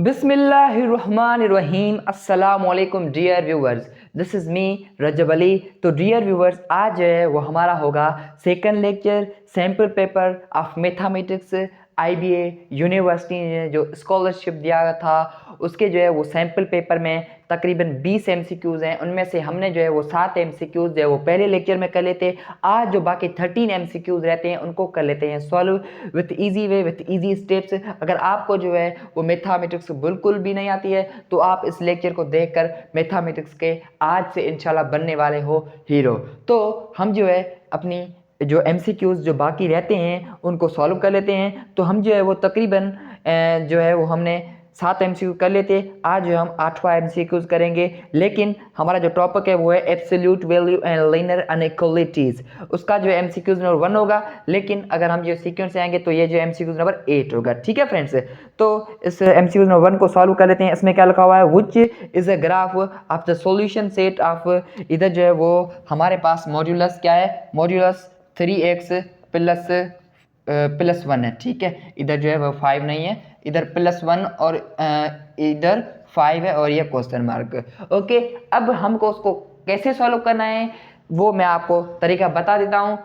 बिस्मिल्लाहिर्रहमानिर्रहीम अस्सलाम वालेकुम dear viewers, this is me Rajab Ali. तो डियर व्यूवर्स, आज जो है वो हमारा होगा second lecture sample paper of mathematics IBA university ने जो स्कॉलरशिप दिया था उसके जो है वो सैम्पल पेपर में तकरीबन 20 एमसीक्यूज़ हैं। उनमें से हमने जो है वो 7 एमसीक्यूज़ जो है वो पहले लेक्चर में कर लेते। आज जो बाकी 13 एमसीक्यूज़ रहते हैं उनको कर लेते हैं solve with easy way, with easy steps. अगर आपको जो है वो मैथमेटिक्स बिल्कुल भी नहीं आती है तो आप इस लेक्चर को देखकर मैथमेटिक्स के आज से इंशाल्लाह बनने वाले हो हीरो। तो हम जो है अपनी जो एमसीक्यूज़ जो बाकी रहते हैं उनको सॉल्व कर लेते हैं। तो हम जो है वो तकरीबन जो है वो हमने 7 एमसीक्यू कर लेते। आज जो हम 8वां एमसीक्यूज़ करेंगे, लेकिन हमारा जो टॉपिक है वो है एब्सोल्यूट वैल्यू एंड लीनियर अनइक्वालिटीज़। उसका जो एमसीक्यूज़ नंबर 1 होगा, लेकिन अगर हम जो सीक्वेंस से आएंगे तो ये जो एमसीक्यूज़ नंबर 8 होगा। ठीक है फ्रेंड्स, तो इस एमसीक्यूज़ नंबर 1 को सॉल्व कर लेते हैं। इसमें क्या लिखा हुआ है, which is a graph of the solution set of. इधर जो है वो हमारे पास मॉड्यूलस क्या है, मॉड्यूलस 3x प्लस 1 है। ठीक है, इधर जो है वो 5 नहीं है, इधर +1 और इधर 5 है और ये क्वेश्चन मार्क। ओके, अब हमको उसको कैसे सॉल्व करना है वो मैं आपको तरीका बता देता हूँ।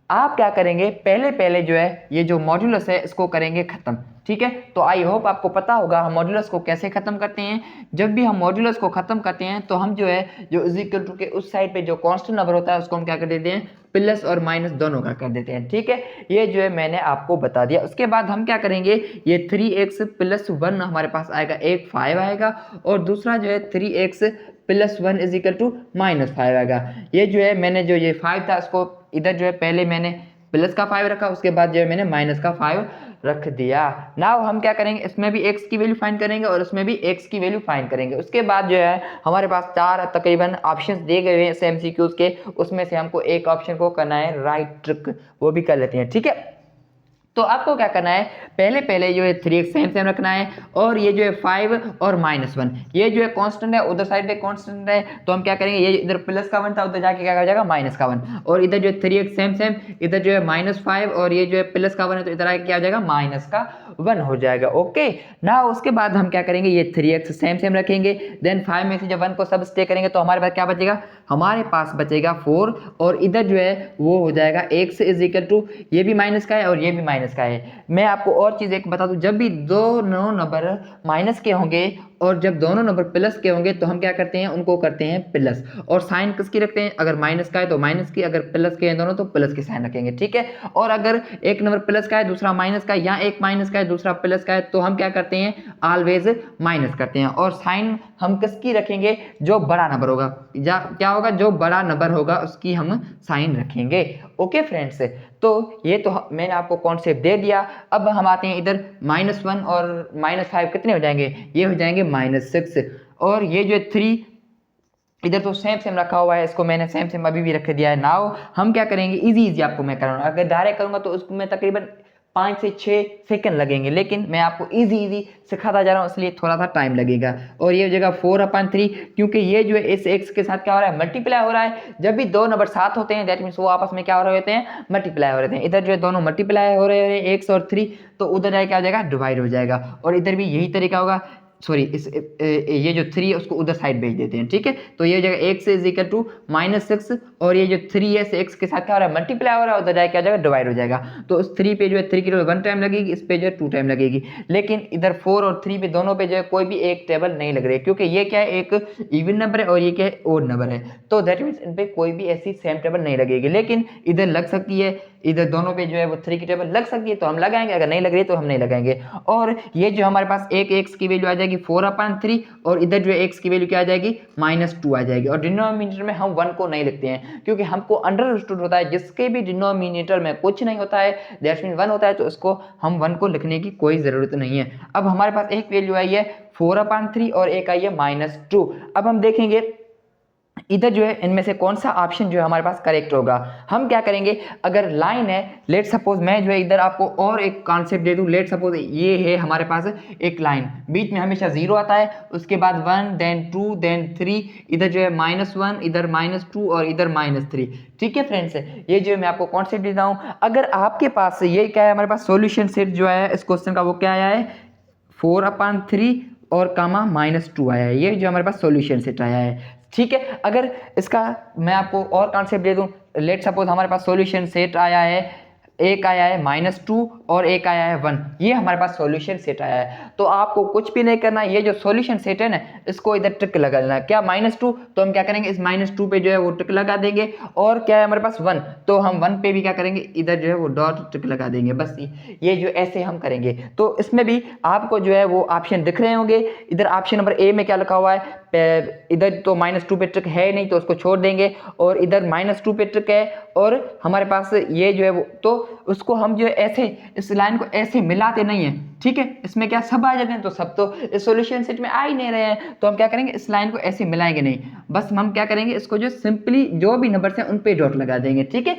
आप क्या करेंगे, पहले जो है ये जो मॉड्यूलस है इसको करेंगे खत्म। ठीक है, तो आई होप आपको पता होगा हम मॉड्यूलस को कैसे खत्म करते हैं। जब भी हम मॉड्यूलस को खत्म करते हैं तो हम जो है जो इज इक्वल टू के उस साइड पे जो कांस्टेंट नंबर होता है उसको हम क्या कर देते हैं, प्लस और माइनस दोनों का कर देते हैं। ठीक है, ये जो है मैंने आपको बता दिया। उसके बाद हम क्या करेंगे, ये 3x + 1 हमारे पास आएगा, एक 5 आएगा और दूसरा जो है 3x + 1 इज इक्वल टू -5 आएगा। ये जो है मैंने जो ये 5 था उसको इधर जो है पहले मैंने प्लस का 5 रखा, उसके बाद जो है मैंने माइनस का 5 रख दिया। नाउ हम क्या करेंगे, इसमें भी x की वैल्यू फाइंड करेंगे और उसमें भी x की वैल्यू फाइंड करेंगे। उसके बाद जो है हमारे पास 4 तकरीबन ऑप्शंस दिए गए हैं एमसीक्यूज के, उसमें से हमको एक ऑप्शन को करना है राइट ट्रिक, वो भी कर लेते हैं। ठीक है, तो आपको क्या करना है, पहले जो है 3x सेम रखना है और ये जो है 5 और -1 ये जो है कांस्टेंट है, उधर साइड पे कांस्टेंट है तो हम क्या करेंगे, ये इधर प्लस का 1 था उधर जाके क्या हो जाएगा माइनस का 1, और इधर जो है 3x सेम इधर जो है -5 और ये जो है प्लस का 1 है तो इधर आके क्या हो जाएगा माइनस का 1 हो जाएगा। ओके, ना उसके बाद हम क्या करेंगे, ये 3x सेम रखेंगे, देन 5 में से जब 1 को सब स्टे करेंगे तो हमारे पास क्या बचेगा, हमारे पास बचेगा 4 और इधर जो है वो हो जाएगा x इज इक्वल टू, ये भी माइनस का है और ये भी माइनस का है। मैं आपको और चीज़ एक बता दूं, जब भी दोनों नंबर माइनस के होंगे और जब दोनों नंबर प्लस के होंगे तो हम क्या करते हैं, उनको करते हैं प्लस, और साइन किसकी रखते हैं, अगर माइनस का है तो माइनस की, अगर प्लस के हैं दोनों तो प्लस की साइन रखेंगे। ठीक है, और अगर एक नंबर प्लस का है दूसरा माइनस का है, या एक माइनस का है दूसरा प्लस का है तो हम क्या करते हैं, ऑलवेज माइनस करते हैं, और साइन हम किसकी रखेंगे, जो बड़ा नंबर होगा, या क्या होगा, जो बड़ा नंबर होगा उसकी हम साइन रखेंगे। ओके फ्रेंड्स, तो ये तो मैंने आपको कॉन्सेप्ट दे दिया। अब हम आते हैं इधर -1 और -5 कितने हो जाएंगे, ये हो जाएंगे -6, और ये जो 3 इधर तो सेम रखा हुआ है, इसको मैंने सेम अभी भी रख दिया है। नाउ हम क्या करेंगे, इजी आपको मैं कराऊंगा, अगर डायरेक्ट करूंगा तो उसको मैं तकरीबन 5 से 6 सेकंड लगेंगे, लेकिन मैं आपको इजी सिखाता जा रहा हूँ इसलिए थोड़ा सा टाइम लगेगा। और ये हो जाएगा 4/3, क्योंकि ये जो है इस x के साथ क्या हो रहा है, मल्टीप्लाई हो रहा है। जब भी दो नंबर साथ होते हैं दैट मीन्स वो आपस में क्या हो रहे होते हैं, मल्टीप्लाई हो रहे हैं। इधर जो है दोनों मल्टीप्लाई हो रहे हैं x और 3, तो उधर जाए क्या हो जाएगा, डिवाइड हो जाएगा, और इधर भी यही तरीका होगा। सॉरी, इस ये जो 3 है उसको उधर साइड भेज देते हैं। ठीक है, तो ये हो जाएगा x इज इक्वल टू -6, और ये जो 3 है x के साथ क्या हो रहा है, मल्टीप्लाई हो रहा है, उधर जाए क्या हो जाएगा, डिवाइड हो जाएगा। तो उस 3 पे जो है 3 की टेबल 1 टाइम लगेगी, इस पे जो है 2 टाइम लगेगी, लेकिन इधर 4 और 3 पे दोनों पे जो है कोई भी एक टेबल नहीं लग रही है, क्योंकि ये क्या है, एक इवन नंबर है और ये क्या है, ओड नंबर है, तो दैट मीन्स इन पे कोई भी ऐसी सेम टेबल नहीं लगेगी। लेकिन इधर लग सकती है, इधर दोनों पे जो है वो 3 की टेबल लग सकती है तो हम लगाएंगे, अगर नहीं लग रही है तो हम नहीं लगाएंगे। और ये जो हमारे पास एक x की वैल्यू आ जाएगी 4/3, और इधर जो है x की वैल्यू क्या आ जाएगी, -2 आ जाएगी। और डिनोमिनेटर में हम 1 को नहीं लिखते हैं, क्योंकि हमको अंडरस्टूड होता है जिसके भी डिनोमिनेटर में कुछ नहीं होता है दैट मीन 1 होता है, तो उसको हम 1 को लिखने की कोई ज़रूरत नहीं है। अब हमारे पास एक वैल्यू आई है 4/3 और एक आई है -2। अब हम देखेंगे इधर जो है इनमें से कौन सा ऑप्शन जो है हमारे पास करेक्ट होगा। हम क्या करेंगे, अगर लाइन है, लेट सपोज मैं जो है इधर आपको और एक कॉन्सेप्ट दे दूं, लेट सपोज ये है हमारे पास एक लाइन, बीच में हमेशा 0 आता है, उसके बाद 1 देन 2 देन 3, इधर जो है -1 इधर -2 और इधर -3। ठीक है फ्रेंड्स, ये जो है मैं आपको कॉन्सेप्ट देता हूँ। अगर आपके पास ये क्या है, हमारे पास सॉल्यूशन सेट जो है इस क्वेश्चन का वो क्या आया है, 4/3 और कामा -2 आया है। ये जो हमारे पास सॉल्यूशन सेट आया है, ठीक है। अगर इसका मैं आपको और कॉन्सेप्ट दे दूं, लेट सपोज हमारे पास सॉल्यूशन सेट आया है, एक आया है -2 और एक आया है 1, ये हमारे पास सॉल्यूशन सेट आया है। तो आपको कुछ भी नहीं करना, ये जो सॉल्यूशन सेट है ना, इसको इधर टिक लगा लेना। क्या -2, तो हम क्या करेंगे, इस -2 पे जो है वो टिक लगा देंगे। और क्या है हमारे पास 1, तो हम 1 पे भी क्या करेंगे, इधर जो है वो डॉट टिक लगा देंगे। बस ये जो ऐसे हम करेंगे। तो इसमें भी आपको जो है वो ऑप्शन दिख रहे होंगे। इधर ऑप्शन नंबर ए में क्या लिखा हुआ है, इधर तो -2 पे ट्रिक है नहीं, तो उसको छोड़ देंगे। और इधर -2 पे ट्रिक है, और हमारे पास ये जो है वो, तो उसको हम जो है ऐसे इस लाइन को ऐसे मिलाते नहीं है, ठीक है। इसमें क्या सब आ जाते हैं, तो सब तो इस सॉल्यूशन सेट में आ ही नहीं रहे हैं, तो हम क्या करेंगे, इस लाइन को ऐसे मिलाएंगे नहीं। बस हम क्या करेंगे, इसको जो सिंपली जो भी नंबर हैं उन पे डॉट लगा देंगे, ठीक है।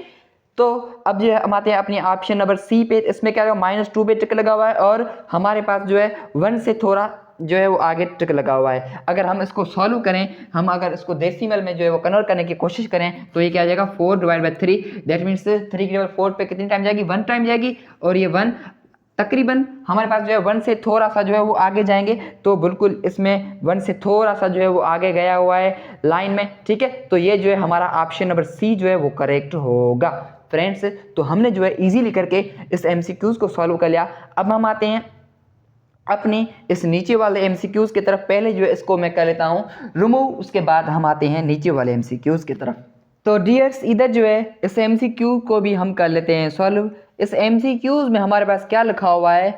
तो अब जो हम आते हैं अपनी ऑप्शन नंबर सी पे। इसमें क्या होगा, -2 पे टिक लगा हुआ है, और हमारे पास जो है 1 से थोड़ा जो है वो आगे टिक लगा हुआ है। अगर हम इसको सॉल्व करें, हम अगर इसको डेसिमल में जो है वो कन्वर्ट करने की कोशिश करें, तो ये क्या आ जाएगा, 4/3। दैट मीन्स 3 की जगह 4 पे कितनी टाइम जाएगी, 1 टाइम जाएगी। और ये 1 तकरीबन हमारे पास जो है 1 से थोड़ा सा जो है वो आगे जाएंगे, तो बिल्कुल इसमें 1 से थोड़ा सा जो है वो आगे गया हुआ है लाइन में, ठीक है। तो ये जो है हमारा ऑप्शन नंबर सी जो है वो करेक्ट होगा फ्रेंड्स। तो हमने जो है इजीली करके इस एमसीक्यूज को सॉल्व कर लिया। अब हम आते हैं अपनी इस नीचे वाले एमसीक्यूज की तरफ। पहले जो है इसको मैं कर लेता हूँ रिमूव, उसके बाद हम आते हैं नीचे वाले एमसीक्यूज की तरफ। तो डियर्स, इधर जो है इस एमसीक्यू को भी हम कर लेते हैं सॉल्व। इस एमसीक्यूज में हमारे पास क्या लिखा हुआ है,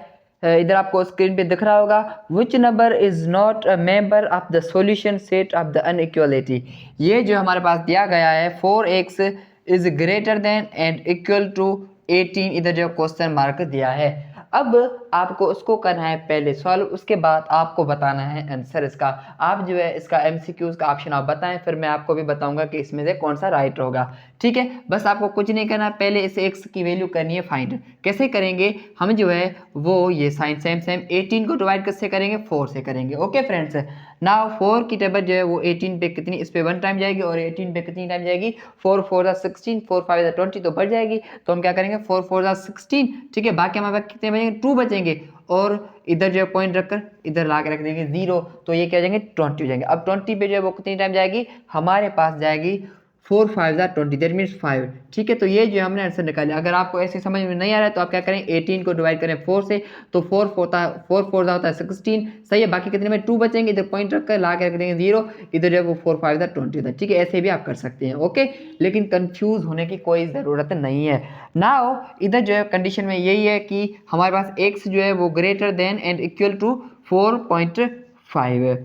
इधर आपको स्क्रीन पे दिख रहा होगा, which number is not a member of the solution set of the inequality. ये जो हमारे पास दिया गया है 4x is greater than and equal to 18, इधर जो क्वेश्चन मार्क दिया है। अब आपको उसको करना है पहले सॉल्व, उसके बाद आपको बताना है आंसर इसका। आप जो है इसका एमसीक्यूज का ऑप्शन आप बताएं, फिर मैं आपको भी बताऊंगा कि इसमें से कौन सा राइट होगा, ठीक है। बस आपको कुछ नहीं करना, पहले इस x की वैल्यू करनी है फाइंड। कैसे करेंगे, हम जो है वो ये साइन सेम 18 को डिवाइड किससे करेंगे, 4 से करेंगे। ओके फ्रेंड्स, नाउ 4 की टेबल जो है वो 18 पे कितनी, इस पे 1 टाइम जाएगी, और 18 पे कितनी टाइम जाएगी, 4 4 16, 4 5 20, तो बढ़ जाएगी। तो हम क्या करेंगे, 4 4 16, ठीक है। बाकी हमारे पास कितने बचेंगे, 2 बचेंगे, और इधर जो है पॉइंट रखकर इधर ला के रख देंगे 0, तो ये क्या हो जाएंगे, 20 हो जाएंगे। अब 20 पे जो है वो कितनी टाइम जाएगी, हमारे पास जाएगी 4 5 20, दैट मीन्स 5, ठीक है। तो ये जो हमने आंसर निकाला। अगर आपको ऐसे समझ में नहीं आ रहा है, तो आप क्या करें, 18 को डिवाइड करें 4 से, तो 4 4 होता है 16, सही है। बाकी कितने में 2 बचेंगे, इधर पॉइंट रखकर ला के रख देंगे 0, इधर जो है वो 4 5 20 होता है, ठीक है। ऐसे भी आप कर सकते हैं, ओके। लेकिन कंफ्यूज होने की कोई ज़रूरत नहीं है। नाउ इधर जो है कंडीशन में यही है कि हमारे पास x जो है वो greater than and equal to 4.5,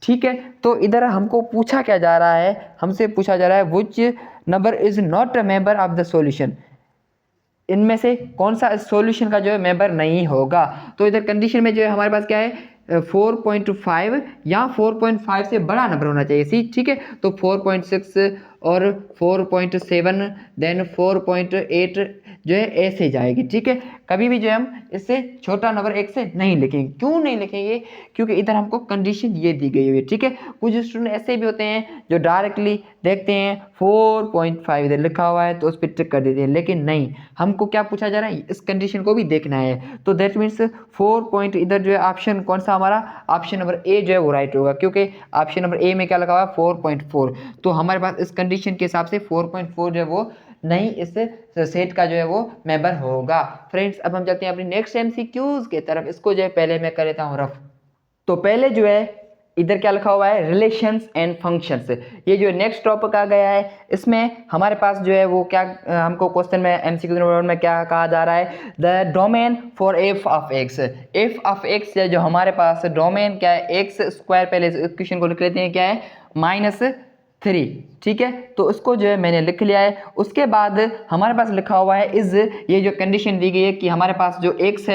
ठीक है। तो इधर हमको पूछा क्या जा रहा है, हमसे पूछा जा रहा है विच number is not a member of the solution, इनमें से कौन सा सॉल्यूशन का जो है मेंबर नहीं होगा। तो इधर कंडीशन में जो है हमारे पास क्या है, 4.5 या 4.5 से बड़ा नंबर होना चाहिए, सी, ठीक है। तो 4.6 और 4.7 देन 4.8 जो है ऐसे जाएगी, ठीक है। कभी भी जो है हम इससे छोटा नंबर एक से नहीं लिखेंगे। क्यों नहीं लिखेंगे, क्योंकि इधर हमको कंडीशन ये दी गई हुई है, ठीक है। कुछ स्टूडेंट ऐसे भी होते हैं जो डायरेक्टली देखते हैं 4.5 इधर लिखा हुआ है तो उस पर टिक कर देते हैं, लेकिन नहीं, हमको क्या पूछा जा रहा है, इस कंडीशन को भी देखना है। तो दैट मीन्स 4 इधर जो है ऑप्शन कौन सा हमारा, ऑप्शन नंबर ए जो है वो राइट होगा, क्योंकि ऑप्शन नंबर ए में क्या लगा हुआ है 4.4। तो हमारे पास इस कंडीशन के हिसाब से 4.4 जो है वो नहीं इस सेट का जो है वो मेंबर होगा। फ्रेंड्स, अब हम चलते हैं अपनी नेक्स्ट एमसीक्यूज की तरफ। इसको जो है पहले मैं कर लेता हूँ रफ। तो पहले जो है इधर क्या लिखा हुआ है, रिलेशंस एंड फंक्शंस। ये जो नेक्स्ट टॉपिक आ गया है, इसमें हमारे पास जो है वो क्या हमको क्वेश्चन में एमसीक्यू नंबर 1 में क्या कहा जा रहा है, the domain for F of x. F of x जो हमारे पास डोमेन क्या है, एक्स स्क्वायर, पहले इक्वेशन को लिख लेते हैं, क्या है -3, ठीक है। तो उसको जो है मैंने लिख लिया है। उसके बाद हमारे पास लिखा हुआ है इज, ये जो कंडीशन दी गई है कि हमारे पास जो एक्स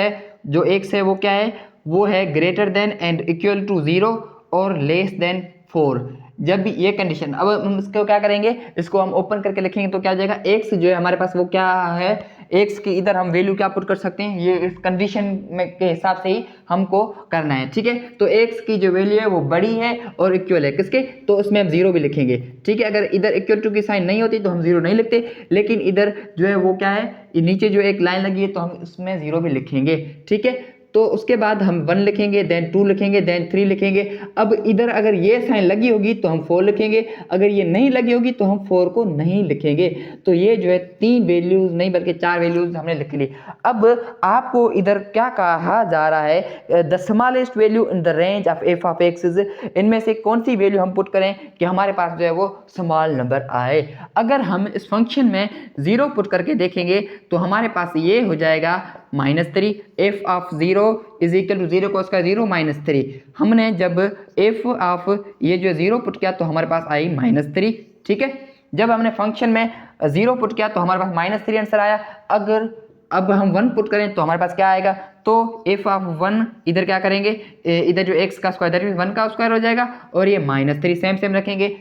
है वो क्या है, वो है greater than and equal to 0 और लेस देन 4। जब भी ये कंडीशन, अब हम इसको क्या करेंगे, इसको हम ओपन करके लिखेंगे तो क्या हो जाएगा, एक्स जो है हमारे पास वो क्या है, एक्स की इधर हम वैल्यू क्या पुट कर सकते हैं, ये इस कंडीशन में के हिसाब से ही हमको करना है, ठीक है। तो एक्स की जो वैल्यू है वो बड़ी है और इक्वल है किसके, तो उसमें हम 0 भी लिखेंगे, ठीक है। अगर इधर इक्वल टू की साइन नहीं होती तो हम 0 नहीं लिखते, लेकिन इधर जो है वो क्या है, नीचे जो एक लाइन लगी है तो हम उसमें 0 भी लिखेंगे, ठीक है। तो उसके बाद हम 1 लिखेंगे, देन 2 लिखेंगे, देन 3 लिखेंगे। अब इधर अगर ये साइन लगी होगी तो हम 4 लिखेंगे, अगर ये नहीं लगी होगी तो हम 4 को नहीं लिखेंगे। तो ये जो है 3 वैल्यूज नहीं बल्कि 4 वैल्यूज हमने लिख ली। अब आपको इधर क्या कहा जा रहा है, the smallest value in the range of F of x is, इनमें से कौन सी वैल्यू हम पुट करें कि हमारे पास जो है वो स्मॉल नंबर आए। अगर हम इस फंक्शन में 0 पुट करके देखेंगे तो हमारे पास ये हो जाएगा -3, F of 0 is equal to 0 को उसका 0 -3। हमने जब एफ ऑफ ये जो 0 पुट किया तो हमारे पास आई -3, ठीक है। जब हमने फंक्शन में 0 पुट किया तो हमारे पास -3 आंसर आया। अगर अब हम 1 पुट करें तो हमारे पास क्या आएगा, तो एफ ऑफ 1 इधर क्या करेंगे, इधर जो x का स्क्वायर इधर 1 का स्क्वायर हो जाएगा और ये -3 सेम रखेंगे,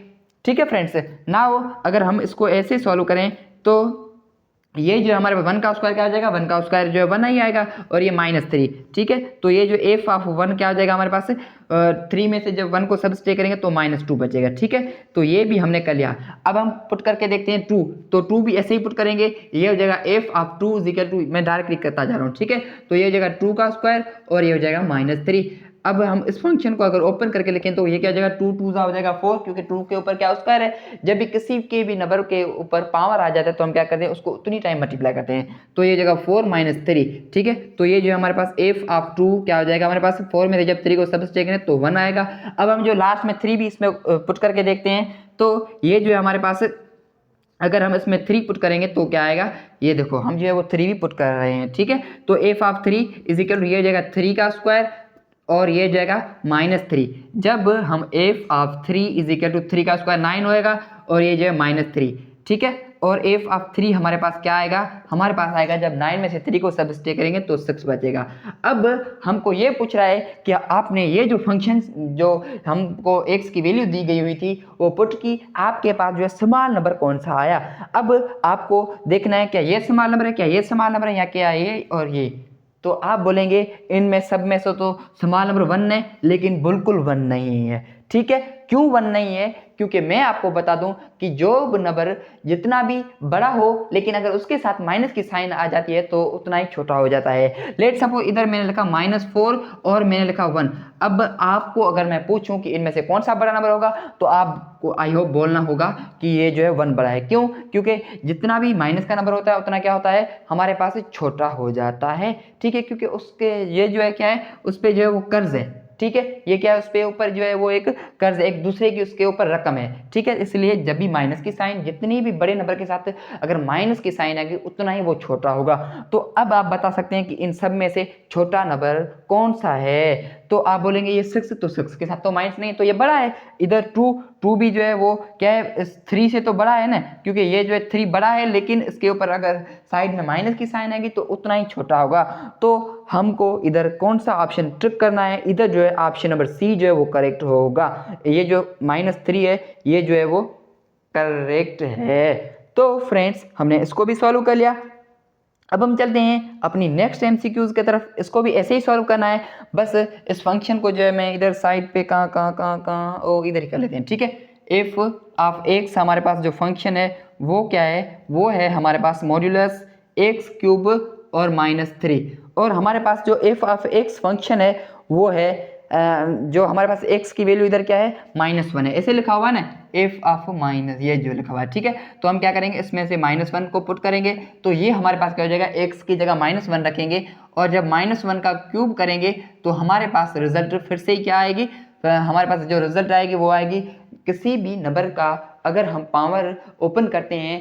ठीक है फ्रेंड्स। नाउ अगर हम इसको ऐसे सॉल्व करें तो ये जो हमारे 1 का स्क्वायर क्या हो जाएगा, 1 का स्क्वायर जो है 1 ही आएगा और ये -3, ठीक है। तो ये जो एफ ऑफ 1 क्या हो जाएगा हमारे पास, 3 में से जब 1 को सबस्ट्रैक्ट करेंगे तो -2 बचेगा, ठीक है। तो ये भी हमने कर लिया। अब हम पुट करके देखते हैं 2, तो 2 भी ऐसे ही पुट करेंगे। ये हो जाएगा F of 2 is equal to, मैं डायरेक्ट लिख करता जा रहा हूँ, ठीक है। तो ये हो जाएगा 2 का स्क्वायर और ये हो जाएगा -3। अब हम इस फंक्शन को अगर ओपन करके लिखें तो ये क्या हो जाएगा, 2 2 हो जाएगा 4, क्योंकि 2 के ऊपर क्या स्क्वायर है। जब भी किसी के भी नंबर के ऊपर पावर आ जाता है तो हम क्या करते हैं, उसको उतनी टाइम मल्टीप्लाई करते हैं। तो ये जगह 4 -3, ठीक है। तो ये जो है हमारे पास एफ ऑफ 2 क्या हो जाएगा हमारे पास, 4 में से जब 3 को सबस्ट्रैक्ट करें तो 1 आएगा। अब हम जो लास्ट में 3 भी इसमें पुट करके देखते हैं तो ये जो है हमारे पास, अगर हम इसमें 3 पुट करेंगे तो क्या आएगा, ये देखो हम जो है वो 3 भी पुट कर रहे हैं, ठीक है। तो F of 3 is equal to ये हो जाएगा 3 का स्क्वायर और ये जाएगा -3। जब हम F of 3 is equal to 3 का स्क्वायर 9 होएगा और ये जो है -3, ठीक है। और एफ ऑफ 3 हमारे पास क्या आएगा, हमारे पास आएगा जब 9 में से 3 को सबस्ट्रैक्ट करेंगे तो 6 बचेगा। अब हमको ये पूछ रहा है कि आपने ये जो फंक्शन जो हमको x की वैल्यू दी गई हुई थी वो पुट की, आपके पास जो है स्मॉल नंबर कौन सा आया। अब आपको देखना है क्या ये स्मॉल नंबर है, क्या ये स्मॉल नंबर है, या क्या ये और ये। तो आप बोलेंगे इनमें सब में से तो स्मॉल नंबर 1 है, लेकिन बिल्कुल 1 नहीं है, ठीक है। क्यों 1 नहीं है, क्योंकि मैं आपको बता दूं कि जो नंबर जितना भी बड़ा हो लेकिन अगर उसके साथ माइनस की साइन आ जाती है तो उतना ही छोटा हो जाता है। लेट सपोज इधर मैंने लिखा -4 और मैंने लिखा 1। अब आपको अगर मैं पूछूं कि इनमें से कौन सा बड़ा नंबर होगा तो आपको आई होप बोलना होगा कि ये जो है 1 बड़ा है। क्यों, क्योंकि जितना भी माइनस का नंबर होता है उतना क्या होता है हमारे पास छोटा हो जाता है, ठीक है। क्योंकि उसके ये जो है क्या है, उस पर जो है वो कर्ज है, ठीक है। ये क्या है, उस पे ऊपर जो है वो एक कर्ज, एक दूसरे की उसके ऊपर रकम है, ठीक है। इसलिए जब भी माइनस की साइन, जितनी भी बड़े नंबर के साथ अगर माइनस की साइन आएगी उतना ही वो छोटा होगा। तो अब आप बता सकते हैं कि इन सब में से छोटा नंबर कौन सा है। तो आप बोलेंगे ये 6, तो 6 के साथ तो माइनस नहीं, तो ये बड़ा है। इधर 2 भी जो है वो क्या है, 3 से तो बड़ा है ना, क्योंकि ये जो है 3 बड़ा है लेकिन इसके ऊपर अगर साइड में माइनस की साइन आएगी तो उतना ही छोटा होगा। तो हमको इधर कौन सा ऑप्शन ट्रिक करना है, इधर जो है ऑप्शन नंबर सी जो है वो करेक्ट होगा। ये जो -3 है ये जो है वो करेक्ट है। तो फ्रेंड्स हमने इसको भी सॉल्व कर लिया। अब हम चलते हैं अपनी नेक्स्ट एमसीक्यूज की तरफ। इसको भी ऐसे ही सॉल्व करना है, बस इस फंक्शन को जो है मैं इधर साइड पे कहाँ ओ इधर ही कर लेते हैं, ठीक है। एफ ऑफ एक्स हमारे पास जो फंक्शन है वो क्या है, वो है हमारे पास मॉड्यूलस x³ और -3। और हमारे पास जो एफ ऑफ एक्स फंक्शन है वो है जो हमारे पास x की वैल्यू इधर क्या है -1 है, ऐसे लिखा हुआ है ना, एफ ऑफ माइनस, ये जो लिखा हुआ है, ठीक है। तो हम क्या करेंगे, इसमें से -1 को पुट करेंगे तो ये हमारे पास क्या हो जाएगा, x की जगह -1 रखेंगे और जब -1 का क्यूब करेंगे तो हमारे पास रिजल्ट फिर से ही क्या आएगी, हमारे पास जो रिजल्ट आएगी वो आएगी किसी भी नंबर का अगर हम पावर ओपन करते हैं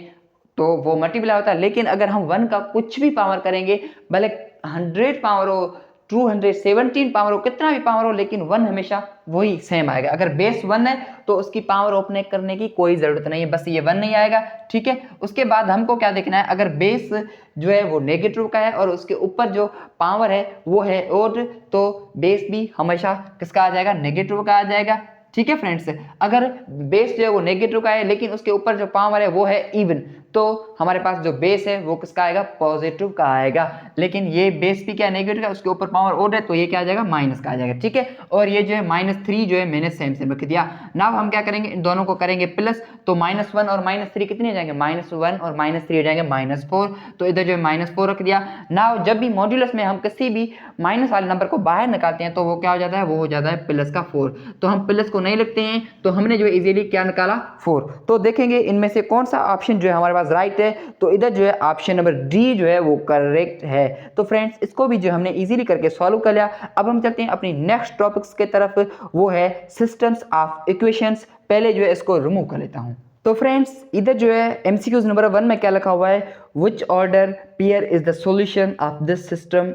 तो वो मल्टीप्लाई होता है, लेकिन अगर हम 1 का कुछ भी पावर करेंगे, भले 100 पावर हो, 217 पावर हो, कितना भी पावर हो, लेकिन 1 हमेशा वही सेम आएगा। अगर बेस 1 है तो उसकी पावर ओपन करने की कोई ज़रूरत नहीं है, बस ये 1 नहीं आएगा, ठीक है। उसके बाद हमको क्या देखना है, अगर बेस जो है वो नेगेटिव का है और उसके ऊपर जो पावर है वो है ओड, तो बेस भी हमेशा किसका आ जाएगा, नेगेटिव का आ जाएगा, ठीक है फ्रेंड्स। अगर बेस जो है वो नेगेटिव का है लेकिन उसके ऊपर जो पावर है वो है इवन, तो हमारे पास जो बेस है वो किसका आएगा, पॉजिटिव का आएगा। लेकिन ये बेस भी क्या नेगेटिव है, उसके ऊपर पावर ओड है तो ये क्या आ जाएगा, माइनस का आ जाएगा, ठीक है। और ये जो है -3 जो है मैंने सेम रख दिया। नाउ हम क्या करेंगे, इन दोनों को करेंगे प्लस, तो -1 और -3 कितने हो जाएंगे, -1 और -3 हो जाएंगे -4, तो इधर जो है -4 रख दिया। नाउ जब भी मॉड्यूलस में हम किसी भी माइनस वाले नंबर को बाहर निकालते हैं तो वो क्या हो जाता है, वो हो जाता है प्लस का 4, तो हम प्लस को नहीं लिखते हैं, तो हमने जो इजीली क्या निकाला 4। तो देखेंगे इनमें से कौन सा ऑप्शन जो है हमारे पास राइट है, तो इधर जो है ऑप्शन नंबर डी जो है वो करेक्ट है। तो फ्रेंड्स इसको भी जो हमने इजीली करके सॉल्व कर लिया। अब हम चलते हैं अपनी नेक्स्ट टॉपिक्स की तरफ, वो है सिस्टम्स ऑफ इक्वेशंस। पहले जो है इसको रिमूव कर लेता हूं। तो फ्रेंड्स इधर जो है एमसीक्यूज नंबर 1 में क्या लिखा हुआ है, which order pair is the solution of this system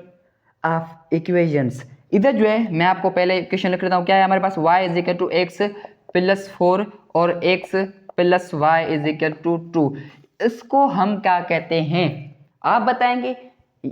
of equations. इधर जो है मैं आपको पहले इक्वेशन लिख लेता हूँ। क्या है हमारे पास, y is equal to X plus 4 और x plus Y is equal to 2। इसको हम क्या कहते हैं, आप बताएंगे।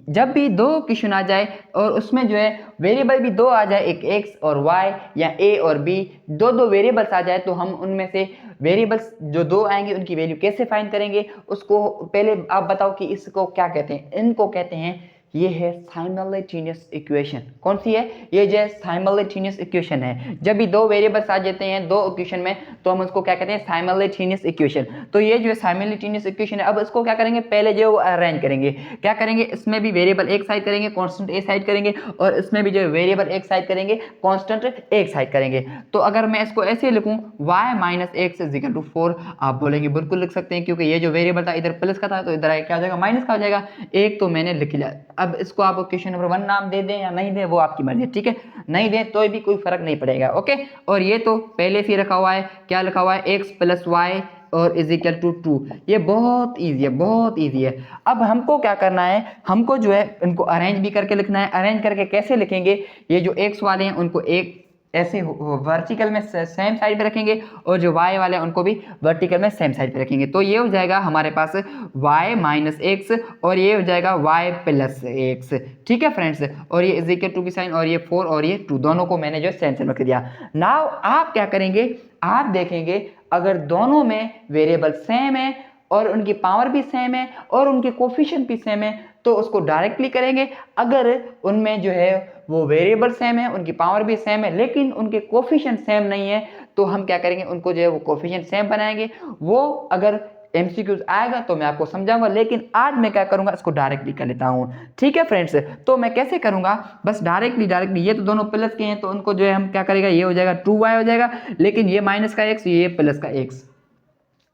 जब भी दो इक्वेशन आ जाए और उसमें जो है वेरिएबल भी दो आ जाए, एक x और y या a और b, दो वेरिएबल्स आ जाए, तो हम उनमें से वेरिएबल्स जो दो आएंगे उनकी वैल्यू कैसे फाइंड करेंगे, उसको पहले आप बताओ कि इसको क्या कहते हैं। इनको कहते हैं, ये है साइमल्टेनियस इक्वेशन। कौन सी है, ये जो है साइमल्टेनियस इक्वेशन है। जब भी दो वेरिएबल्स आ जाते हैं दो इक्वेशन में, तो हम उसको क्या कहते हैं, साइमल्टेनियस इक्वेशन। तो ये जो है साइमल्टेनियस इक्वेशन है। अब इसको क्या करेंगे, पहले जो है अरेंज करेंगे। क्या करेंगे, इसमें भी वेरिएबल एक साइड करेंगे, कांस्टेंट एक साइड करेंगे, और इसमें भी जो है वेरिएबल एक साइड करेंगे, कांस्टेंट एक साइड करेंगे। तो अगर मैं इसको ऐसे लिखूं, y minus X is equal to 4, आप बोलेंगे बिल्कुल लिख सकते हैं, क्योंकि ये जो वेरिएबल था इधर प्लस का था, तो इधर क्या हो जाएगा, माइनस का हो जाएगा। एक तो मैंने लिख लिया। अब इसको आप क्वेश्चन नंबर 1 नाम दे दें या नहीं दें, वो आपकी मर्जी है, ठीक है। नहीं दें तो भी कोई फर्क नहीं पड़ेगा, ओके। और ये तो पहले से रखा हुआ है, क्या लिखा हुआ है, x प्लस वाई और इज इक्वल टू 2। ये बहुत ईजी है, बहुत ईजी है। अब हमको क्या करना है, हमको जो है इनको अरेंज भी करके लिखना है। अरेंज करके कैसे लिखेंगे, ये जो x वाले हैं उनको एक ऐसे वर्टिकल में सेम साइड पे रखेंगे, और जो y वाले हैं उनको भी वर्टिकल में सेम साइड पे रखेंगे। तो ये हो जाएगा हमारे पास y माइनस एक्स, और ये हो जाएगा y प्लस एक्स, ठीक है फ्रेंड्स। और ये इज इक्वल टू की साइन, और ये 4 और ये 2, दोनों को मैंने जो सेम सेम रख दिया। नाउ आप क्या करेंगे, आप देखेंगे अगर दोनों में वेरिएबल सेम है और उनकी पावर भी सेम है और उनके कोफिशिएंट भी सेम है, तो उसको डायरेक्टली करेंगे। अगर उनमें जो है वो वेरिएबल सेम है, उनकी पावर भी सेम है, लेकिन उनके कोफिशिएंट सेम नहीं है, तो हम क्या करेंगे, उनको जो है वो कोफिशिएंट सेम बनाएंगे। वो अगर एमसीक्यूज आएगा तो मैं आपको समझाऊंगा, लेकिन आज मैं क्या करूंगा, इसको डायरेक्टली कर लेता हूं, ठीक है फ्रेंड्स। तो मैं कैसे करूंगा, बस डायरेक्टली ये तो दोनों प्लस के हैं, तो उनको जो है हम क्या करेगा, ये हो जाएगा 2y हो जाएगा, लेकिन ये माइनस का x, ये प्लस का x,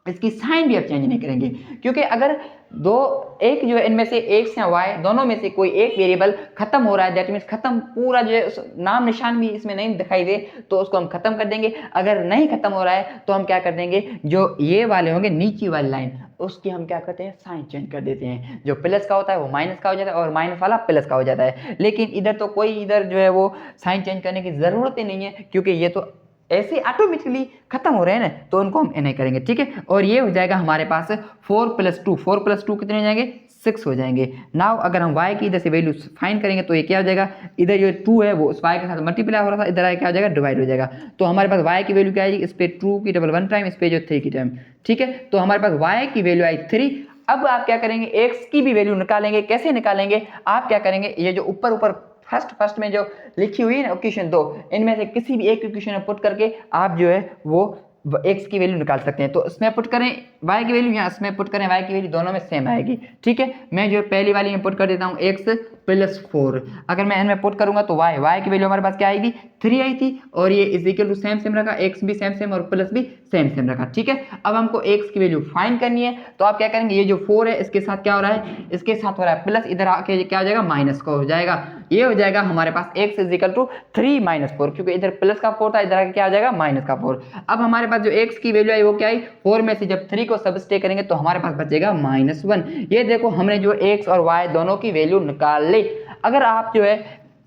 इसकी साइन भी आप चेंज नहीं करेंगे। क्योंकि अगर दो एक जो है इनमें से x या y दोनों में से कोई एक वेरिएबल खत्म हो रहा है, दैट मीन्स खत्म पूरा जो है नाम निशान भी इसमें नहीं दिखाई दे, तो उसको हम खत्म कर देंगे। अगर नहीं खत्म हो रहा है तो हम क्या कर देंगे, जो ये वाले होंगे नीचे वाली लाइन, उसकी हम क्या करते हैं, साइन चेंज कर देते हैं। जो प्लस का होता है वो माइनस का हो जाता है, और माइनस वाला प्लस का हो जाता है। लेकिन इधर तो कोई इधर जो है वो साइन चेंज करने की जरूरत ही नहीं है, क्योंकि ये तो ऐसे ऑटोमेटिकली खत्म हो रहे हैं ना, तो उनको हम नहीं करेंगे, ठीक है। और ये हो जाएगा हमारे पास 4 प्लस 2 कितने हो जाएंगे, 6 हो जाएंगे। नाउ अगर हम y की इधर से वैल्यू फाइंड करेंगे, तो ये क्या हो जाएगा, इधर जो 2 है वो उस y के साथ मल्टीप्लाई हो रहा था, इधर क्या हो जाएगा, डिवाइड हो जाएगा। तो हमारे पास y की वैल्यू क्या आएगी, इस पे 2 की डबल 1 टाइम, इस पे जो 3 की टाइम, ठीक है। तो हमारे पास y की वैल्यू आई 3। अब आप क्या करेंगे, x की भी वैल्यू निकालेंगे। कैसे निकालेंगे, आप क्या करेंगे, ये जो ऊपर फर्स्ट में जो लिखी हुई है ना इक्वेशन 2, इनमें से किसी भी एक इक्वेशन में पुट करके आप जो है वो x की वैल्यू निकाल सकते हैं। तो इसमें पुट करें y की वैल्यू, यहाँ इसमें पुट करें y की वैल्यू, दोनों में सेम आएगी, ठीक है। मैं जो पहली वाली में पुट कर देता हूँ x प्लस 4। अगर मैं इनमें पुट करूंगा तो y की वैल्यू हमारे पास क्या आएगी, 3 आई थी, और ये इज इक्वल टू सेम रखा, x भी सेम और प्लस भी सेम रखा, ठीक है। अब हमको x की वैल्यू फाइंड करनी है, तो आप क्या करेंगे, ये जो 4 है इसके साथ क्या हो रहा है, इसके साथ हो रहा है प्लस, इधर आके क्या हो जाएगा, माइनस का हो जाएगा। ये हो जाएगा हमारे पास x is equal to 3 minus 4, क्योंकि इधर प्लस का 4 था, इधर आके क्या हो जाएगा, माइनस का 4। अब हमारे पास जो x की वैल्यू आई वो क्या आई, 4 में से जब 3 को सबस्ट्रैक्ट करेंगे तो हमारे पास बचेगा -1। ये देखो हमने जो x और y दोनों की वैल्यू निकाल ली। अगर आप जो है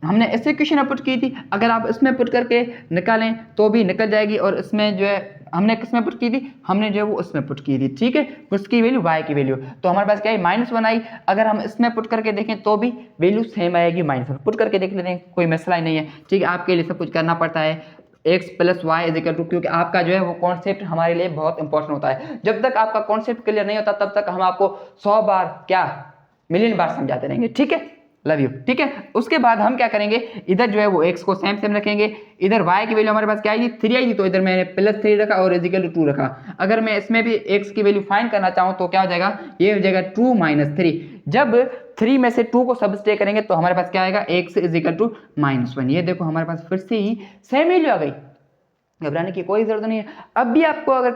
हमने ऐसे इक्वेशन पुट की थी, अगर आप इसमें पुट करके निकालें तो भी निकल जाएगी, और इसमें जो है हमने किसमें पुट की थी, हमने जो है वो उसमें पुट की थी, ठीक है। उसकी वैल्यू y की वैल्यू, तो हमारे पास क्या है, -1 आई। अगर हम इसमें पुट करके देखें तो भी वैल्यू सेम आएगी, -1 पुट करके देख लेते हैं, कोई मसला ही नहीं है, ठीक है। आपके लिए सब कुछ करना पड़ता है, x plus Y is equal to, क्योंकि आपका जो है वो कॉन्सेप्ट हमारे लिए बहुत इंपॉर्टेंट होता है। जब तक आपका कॉन्सेप्ट क्लियर नहीं होता तब तक हम आपको 100 बार क्या मिलियन बार समझाते रहेंगे, ठीक है। Love you. ठीक है, उसके बाद हम क्या करेंगे, इधर जो है वो x को सेम रखेंगे, इधर y की वैल्यू हमारे पास क्या आई थी 3 आई थी, तो इधर मैंने +3 रखा और इजिकल टू 2 रखा। अगर मैं इसमें भी x की वैल्यू फाइंड करना चाहूँ तो क्या हो जाएगा, ये हो जाएगा 2 - 3। जब 3 में से 2 को सब्सट्रैक्ट करेंगे तो हमारे पास क्या आएगा, x इजिकल टू -1। ये देखो हमारे पास फिर से ही सेम वैल्यू आ गई, घबराने की कोई जरूरत नहीं है। अब भी आपको अगर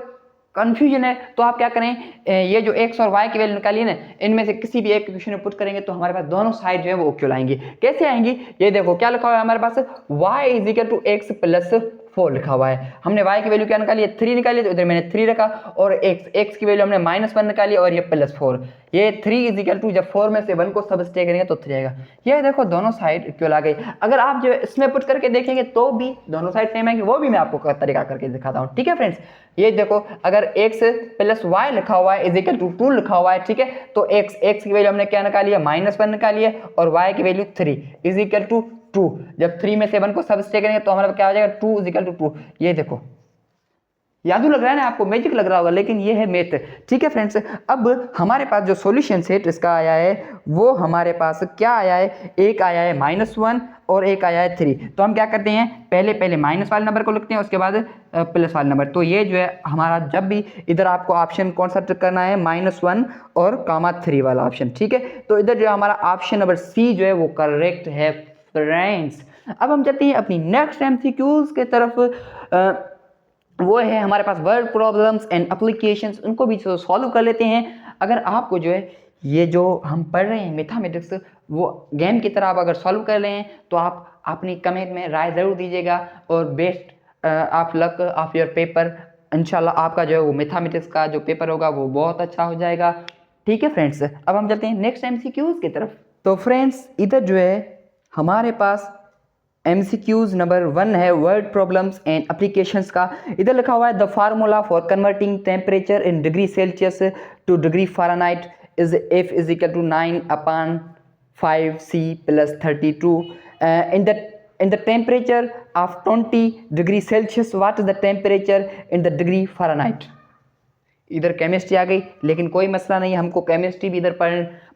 कंफ्यूजन है तो आप क्या करें, ये जो x और y की वैल्यू निकालिए ना, इनमें से किसी भी एक इक्वेशन में पुट करेंगे तो हमारे पास दोनों साइड जो है वो इक्वल आएंगी। कैसे आएंगी, ये देखो क्या लिखा हुआ है हमारे पास, y is equal to x plus 4 लिखा हुआ है। हमने y की वैल्यू क्या निकाली है, 3 निकाली, तो इधर मैंने 3 रखा, और x की वैल्यू हमने -1 निकाली और ये +4। ये 3 इजिकल टू, जब 4 में से 1 को सब्सट्रैक्ट करेंगे तो 3 आएगा। ये देखो दोनों साइड इक्वल आ गई। अगर आप जो इसमें पुट करके देखेंगे तो भी दोनों साइड सेम आएंगे, वो भी मैं आपको तरीका करके दिखाता हूँ। ठीक है फ्रेंड्स, ये देखो अगर x प्लस y लिखा हुआ है इजिकल टू 2 लिखा हुआ है, ठीक है, तो x की वैल्यू हमने क्या निकाली है, -1 निकाली है, और y की वैल्यू 3 इजिकल टू 2। जब 3 में से 1 को सब्सट्रैक्ट करेंगे तो हमारा क्या हो जाएगा, 2 इजिकल टू 2। ये देखो यादू लग रहा है ना आपको, मैजिक लग रहा होगा, लेकिन ये है मैथ। ठीक है फ्रेंड्स, अब हमारे पास जो सॉल्यूशन सेट इसका आया है वो हमारे पास क्या आया है, एक आया है -1 और एक आया है 3। तो हम क्या करते हैं, पहले माइनस वाले नंबर को लिखते हैं, उसके बाद प्लस वाले नंबर। तो ये जो है हमारा, जब भी इधर आपको ऑप्शन कौन सा टिक करना है, -1 और -3 वाला ऑप्शन। ठीक है, तो इधर जो हमारा ऑप्शन नंबर सी जो है वो करेक्ट है फ्रेंड्स। अब हम चलते हैं अपनी नेक्स्ट MCQs के तरफ। वो है हमारे पास वर्ड प्रॉब्लम्स एंड एप्लीकेशंस, उनको भी सॉल्व कर लेते हैं। अगर आपको जो है ये जो हम पढ़ रहे हैं मैथमेटिक्स, वो गेम की तरह आप अगर सॉल्व कर रहे हैं तो आप अपनी कमेंट में राय ज़रूर दीजिएगा, और best of luck of your paper. इंशाल्लाह आपका जो है वो मैथमेटिक्स का जो पेपर होगा वो बहुत अच्छा हो जाएगा। ठीक है फ्रेंड्स, अब हम चलते हैं नेक्स्ट MCQs की तरफ। तो फ्रेंड्स इधर जो है हमारे पास MCQs नंबर 1 है वर्ड प्रॉब्लम्स एंड एप्लीकेशंस का। इधर लिखा हुआ है the formula for converting temperature in degree Celsius to degree Fahrenheit is F is equal to 9/5C + 32 in the temperature of 20 degree Celsius what is the temperature in the degree Fahrenheit। इधर chemistry आ गई, लेकिन कोई मसला नहीं, हमको chemistry भी इधर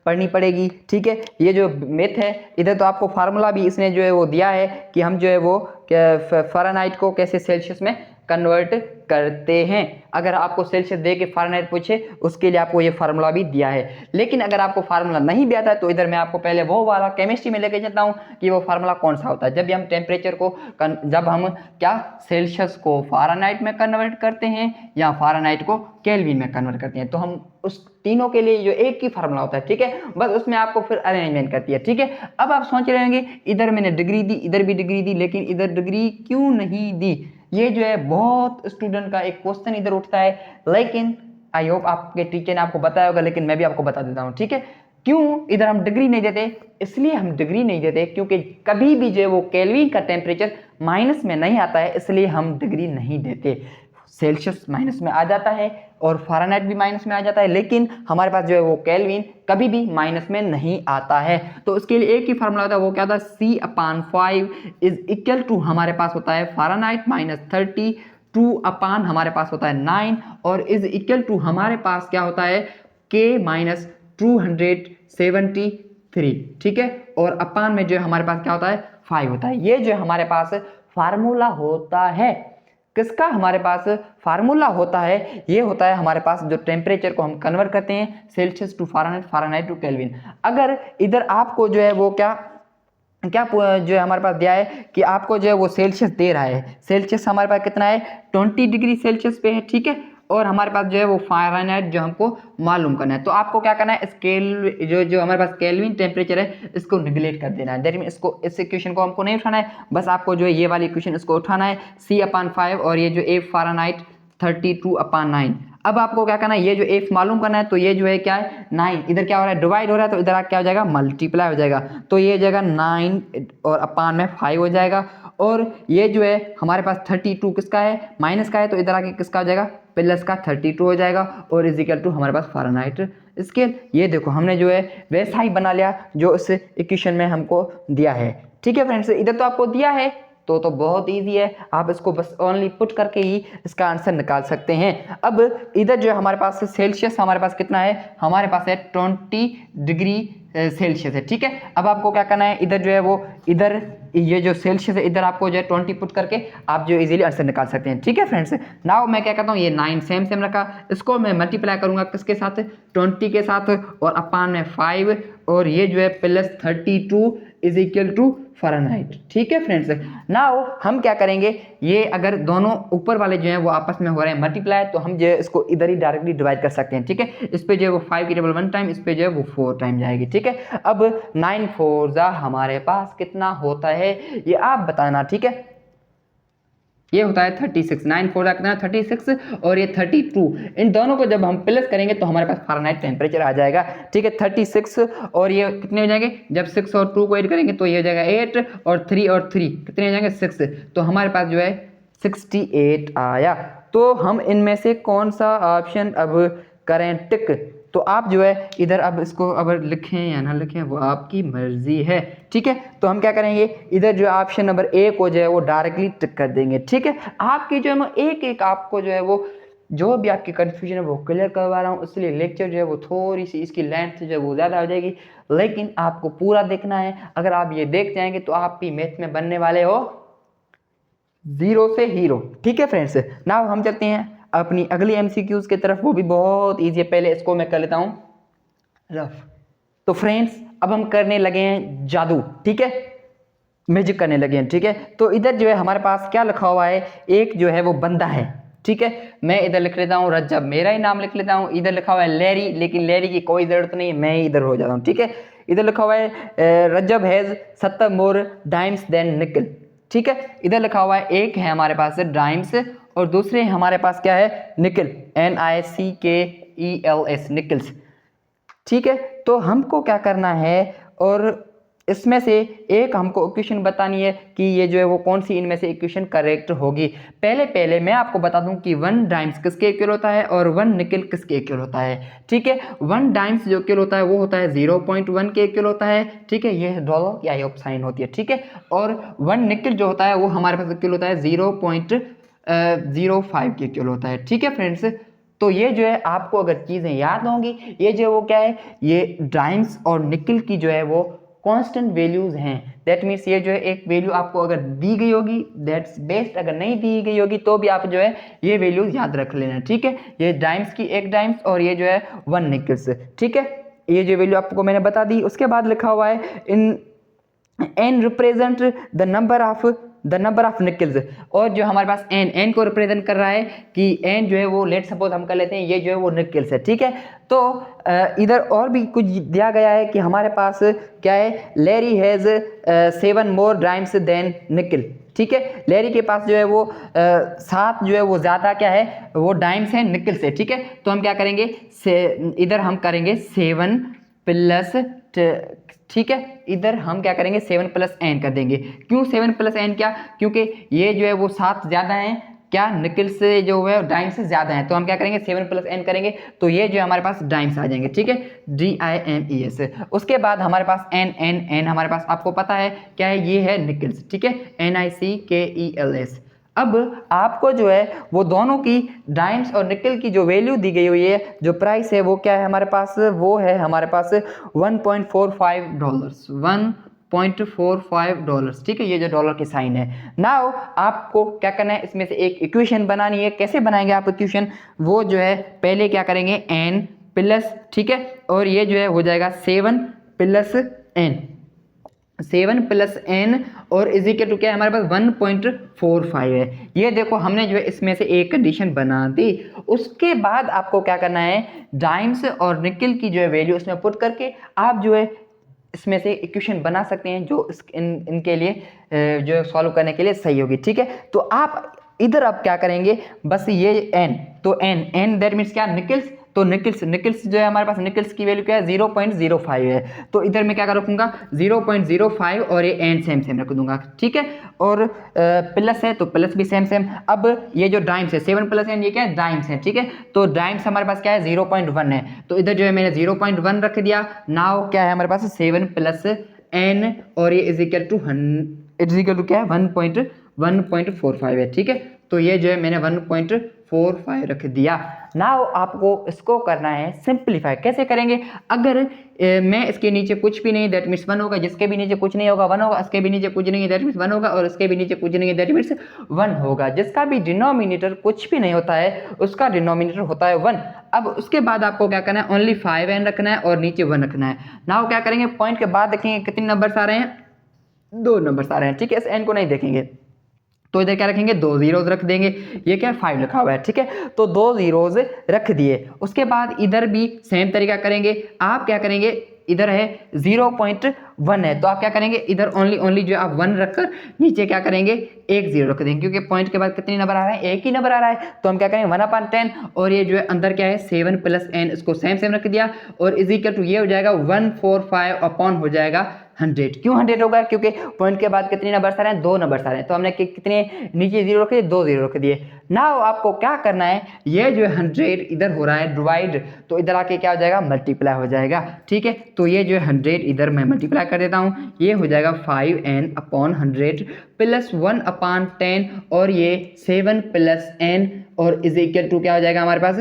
पढ़नी पड़ेगी। ठीक है, ये जो मेथ है इधर तो आपको फार्मूला भी इसने जो है वो दिया है कि हम जो है वो फ़ारेनहाइट को कैसे सेल्सियस में कन्वर्ट करते हैं। अगर आपको सेल्सियस दे के फ़ारेनहाइट पूछे उसके लिए आपको ये फार्मूला भी दिया है। लेकिन अगर आपको फार्मूला नहीं भी आता है तो इधर मैं आपको पहले वो वाला केमिस्ट्री में लेके चलता हूँ कि वो फार्मूला कौन सा होता है। जब भी हम टेम्परेचर को जब हम क्या सेल्सियस को फ़ारेनहाइट में कन्वर्ट करते हैं या फ़ारेनहाइट को केल्विन में कन्वर्ट करते हैं, तो हम उस तीनों के लिए जो एक ही फार्मूला होता है। ठीक है, बस उसमें आपको फिर अरेंजमेंट करती है। ठीक है, अब आप सोच रहे होंगे इधर मैंने डिग्री दी, इधर भी डिग्री दी, लेकिन इधर डिग्री क्यों नहीं दी। ये जो है बहुत स्टूडेंट का एक क्वेश्चन इधर उठता है, लेकिन आई होप आपके टीचर ने आपको बताया होगा, लेकिन मैं भी आपको बता देता हूँ। ठीक है, क्यों इधर हम डिग्री नहीं देते, इसलिए हम डिग्री नहीं देते क्योंकि कभी भी जो है वो केल्विन का टेम्परेचर माइनस में नहीं आता है, इसलिए हम डिग्री नहीं देते। सेल्सियस माइनस में आ जाता है और फ़ारेनहाइट भी माइनस में आ जाता है, लेकिन हमारे पास जो है वो केल्विन कभी भी माइनस में नहीं आता है। तो उसके लिए एक ही फार्मूला होता है, वो क्या था, C/5 इज इक्वल टू हमारे पास होता है फ़ारेनहाइट -30 2 हमारे पास होता है 9 और इज इक्वल टू हमारे पास क्या होता है K - 273। ठीक है, और अपान में जो है हमारे पास क्या होता है 5 होता है। ये जो हमारे पास फार्मूला होता है, किसका हमारे पास फार्मूला होता है, ये होता है हमारे पास जो टेम्परेचर को हम कन्वर्ट करते हैं Celsius to Fahrenheit, Fahrenheit to Kelvin. अगर इधर आपको जो है वो क्या जो है हमारे पास दिया है कि आपको जो है वो सेल्सियस दे रहा है, सेल्सियस हमारे पास कितना है 20 डिग्री सेल्सियस पे है। ठीक है, और हमारे पास जो है वो फ़ारेनहाइट जो हमको मालूम करना है, तो आपको क्या करना है, स्केल जो हमारे पास केल्विन टेम्परेचर है इसको निगलेक्ट कर देना है। दैट मीन इसको, इस इक्वेशन को हमको नहीं उठाना है, बस आपको जो है ये वाली इक्वेशन इसको उठाना है C/5 और ये जो F फ़ारेनहाइट 32/9। अब आपको क्या करना है, ये जो F मालूम करना है, तो ये जो है क्या है 9, इधर क्या हो रहा है डिवाइड हो रहा है, तो इधर क्या हो जाएगा मल्टीप्लाई हो जाएगा, तो ये जगह 9 और अपान में 5 हो जाएगा। और ये जो है हमारे पास 32 किसका है, माइनस का है, तो इधर आके किसका हो जाएगा प्लस का 32 हो जाएगा और इज इक्वल टू हमारे पास फ़ारेनहाइट स्केल। ये देखो हमने जो है वैसा ही बना लिया जो इस इक्वेशन में हमको दिया है। ठीक है फ्रेंड्स, इधर तो आपको दिया है तो बहुत ईजी है, आप इसको बस ओनली पुट करके ही इसका आंसर निकाल सकते हैं। अब इधर जो है हमारे पास सेल्सियस हमारे पास कितना है, हमारे पास है 20 डिग्री सेल्सियस है, ठीक है। अब आपको क्या करना है, इधर जो है वो इधर ये जो सेल्सियस है इधर आपको जो है 20 पुट करके आप जो इजीली आंसर निकाल सकते हैं, ठीक है फ्रेंड्स। नाउ मैं क्या करता हूँ, ये 9 सेम सेम रखा, इसको मैं मल्टीप्लाई करूंगा किसके साथ, 20 के साथ, और अपान में 5, और ये जो है plus 32 is equal to Fahrenheit, ठीक है फ्रेंड्स। नाउ हम क्या करेंगे, ये अगर दोनों ऊपर वाले जो हैं वो आपस में हो रहे हैं मल्टीप्लाई, तो हम जो है इसको इधर ही डायरेक्टली डिवाइड कर सकते हैं, ठीक है। इस पे जो है वो 5 की टेबल 1 टाइम, इस पे जो है वो 4 टाइम जाएगी, ठीक है। अब 9 4 जा हमारे पास कितना होता है ये आप बताना, ठीक है। ये होता है 36, 9 4 जा कितना 36, और ये 32, इन दोनों को जब हम प्लस करेंगे तो हमारे पास फ़ारेनहाइट टेम्परेचर आ जाएगा, ठीक है। 36 और ये कितने हो जाएंगे, जब 6 और 2 को ऐड करेंगे तो ये हो जाएगा 8, और 3 और 3 कितने हो जाएंगे 6, तो हमारे पास जो है 68 आया। तो हम इनमें से कौन सा ऑप्शन अब करें टिक, तो आप जो है इधर अब इसको अगर लिखें या ना लिखें वो आपकी मर्जी है, ठीक है। तो हम क्या करेंगे, इधर जो ऑप्शन नंबर ए को जो है वो डायरेक्टली टिक कर देंगे, ठीक है। आपकी जो है मैं एक एक आपको जो है वो जो भी आपकी कन्फ्यूजन है वो क्लियर करवा रहा हूँ, इसलिए लेक्चर जो है वो थोड़ी सी इसकी लेंथ जो है वो ज़्यादा हो जाएगी, लेकिन आपको पूरा देखना है। अगर आप ये देख जाएंगे तो आप भी मैथ में बनने वाले हो 0 से हीरो, ठीक है फ्रेंड्स। नाउ हम चलते हैं अपनी अगली एमसीक्यूज की तरफ, वो भी बहुत ईजी है। पहले इसको मैं कर लेता हूं रफ। तो फ्रेंड्स अब हम करने लगे हैं जादू, ठीक है, मैजिक करने लगे हैं, ठीक है। तो इधर जो है हमारे पास क्या लिखा हुआ है, एक जो है वो बंदा है, ठीक है। मैं इधर लिख लेता हूँ रज्जब, मेरा ही नाम लिख लेता हूँ। इधर लिखा हुआ है लैरी, लेकिन लैरी की कोई जरूरत नहीं है, मैं ही इधर हो जाता हूँ, ठीक है। इधर लिखा हुआ है Rajjab has 70 more dimes then निकल, ठीक है। इधर लिखा हुआ है एक है हमारे पास डाइम्स, और दूसरे हमारे पास क्या है निकल, NICKELS निकल्स, ठीक है। तो हमको क्या करना है, और इसमें से एक हमको इक्वेशन बतानी है कि ये जो है वो कौन सी इनमें से इक्वेशन करेक्ट होगी। पहले मैं आपको बता दूं कि 1 डाइम्स किसके इक्वल होता है और 1 निकल किसके इक्वल होता है, ठीक है। 1 डाइम्स जो इक्वल होता है वो होता है 0.1 के इक्वल होता है, ठीक है, ये डॉलर या योग साइन होती है, ठीक है। और 1 निकल जो होता है वो हमारे पास इक्वल होता है 0.05 के इक्वल होता है, ठीक है फ्रेंड्स। तो ये जो है आपको अगर चीज़ें याद होंगी, ये जो है वो क्या है, ये डाइम्स और निकल की जो है वो कांस्टेंट वैल्यूज हैं। दैट मीन्स ये जो है एक वैल्यू आपको अगर दी गई होगी दैट्स बेस्ट, अगर नहीं दी गई होगी तो भी आप जो है ये वैल्यूज याद रख लेना, ठीक है। ये डाइम्स की एक डाइम्स और ये जो है 1 निकल्स, ठीक है। ये जो वैल्यू आपको मैंने बता दी। उसके बाद लिखा हुआ है इन n represent the number of Nicholls, और जो हमारे पास n को रिप्रेजेंट कर रहा है कि n जो है वो लेट सपोज हम कर लेते हैं ये जो है वो निकल्स है, ठीक है। तो इधर और भी कुछ दिया गया है कि हमारे पास क्या है, Larry has 7 more dimes then निकल, ठीक है। लैरी के पास जो है वो 7 जो है वो ज़्यादा क्या है वो डाइम्स है निकल से, ठीक है। तो हम क्या करेंगे, इधर हम करेंगे 7 प्लस, ठीक है, इधर हम क्या करेंगे 7 प्लस n कर देंगे। क्यों 7 प्लस n, क्या, क्योंकि ये जो है वो 7 ज़्यादा हैं क्या निकल से जो है डाइम्स से ज़्यादा हैं, तो हम क्या करेंगे 7 प्लस n करेंगे, तो ये जो है हमारे पास डाइम्स आ जाएंगे, ठीक है, DIMES। उसके बाद हमारे पास n हमारे पास आपको पता है क्या है, ये है निकल्स, ठीक है, NICKELS। अब आपको जो है वो दोनों की डाइम्स और निकल की जो वैल्यू दी गई हुई है, जो प्राइस है वो क्या है हमारे पास, वो है हमारे पास $1.45, ठीक है, ये जो डॉलर की साइन है। नाउ आपको क्या करना है, इसमें से एक इक्वेशन बनानी है। कैसे बनाएंगे आप इक्वेशन, वो जो है पहले क्या करेंगे n प्लस, ठीक है, और ये जो है हो जाएगा 7 प्लस n और इज इक्वल टू क्या है हमारे पास 1.45 है। ये देखो हमने जो है इसमें से एक कंडीशन बना दी। उसके बाद आपको क्या करना है, डाइम्स और निकल की जो है वैल्यू इसमें पुट करके आप जो है इसमें से इक्वेशन बना सकते हैं जो इनके लिए जो है सॉल्व करने के लिए सही होगी, ठीक है। तो आप इधर आप क्या करेंगे, बस ये n, तो n दैट मीन्स क्या निकल्स, तो निकल्स जो है हमारे पास निकल्स की वैल्यू क्या है 0.05 है, तो इधर मैं क्या रखूंगा 0.05 और ये n सेम रख दूंगा, ठीक है। और प्लस है तो प्लस भी सेम। अब ये जो डाइम्स है 7 प्लस n ये क्या है डाइम्स है, ठीक है, तो डाइम्स हमारे पास क्या है 0.1 है, तो इधर जो है मैंने 0.1 रख दिया। नाउ क्या है हमारे पास 7 प्लस n और ये is equal to it's equal to क्या है 1.45 है, ठीक है। तो ये जो है मैंने 1.45 रख दिया। नाउ आपको इसको करना है सिंप्लीफाई। कैसे करेंगे? अगर मैं इसके नीचे कुछ भी नहीं दैट मीन्स 1 होगा, जिसके भी नीचे कुछ नहीं होगा 1 होगा, इसके भी नीचे कुछ नहीं है दैट मीन्स 1 होगा, और इसके भी नीचे कुछ नहीं है दैट मीन्स 1 होगा। जिसका भी डिनोमिनेटर कुछ भी नहीं होता है उसका डिनोमिनेटर होता है 1। अब उसके बाद आपको क्या करना है, ओनली 5n रखना है और नीचे 1 रखना है। नाउ क्या करेंगे, पॉइंट के बाद देखेंगे कितने नंबर्स आ रहे हैं, 2 नंबर्स आ रहे हैं, ठीक है। इस n को नहीं देखेंगे तो इधर क्या रखेंगे, 2 जीरोज रख देंगे। ये क्या 5 लिखा हुआ है, ठीक है। तो 2 जीरोज रख दिए। उसके बाद इधर भी सेम तरीका करेंगे। आप क्या करेंगे, इधर है 0.1 है तो आप क्या करेंगे, इधर ओनली जो आप 1 रखकर नीचे क्या करेंगे, 1 जीरो रख देंगे, क्योंकि पॉइंट के बाद कितने नंबर आ रहा है, एक ही नंबर आ रहा है। तो हम क्या करेंगे 1/10 और ये जो है अंदर क्या है 7 + n, इसको सेम रख दिया और इज इक्वल टू ये हो जाएगा 145 अपॉन हो जाएगा 100। क्यों 100 होगा, क्योंकि पॉइंट के बाद कितने नंबर आ रहे हैं, 2 नंबर आ रहे हैं। तो हमने कितने नीचे जीरो रख दिए, 2 जीरो रख दिए। नाउ आपको क्या करना है, ये जो 100 इधर हो रहा है डिवाइड, तो इधर आके क्या हो जाएगा, मल्टीप्लाई हो जाएगा, ठीक है। तो ये जो 100 इधर मैं मल्टीप्लाई कर देता हूँ, ये हो जाएगा 5n अपॉन 100 प्लस 1/10 और ये 7 + n और इज इक्वल टू क्या हो जाएगा हमारे पास,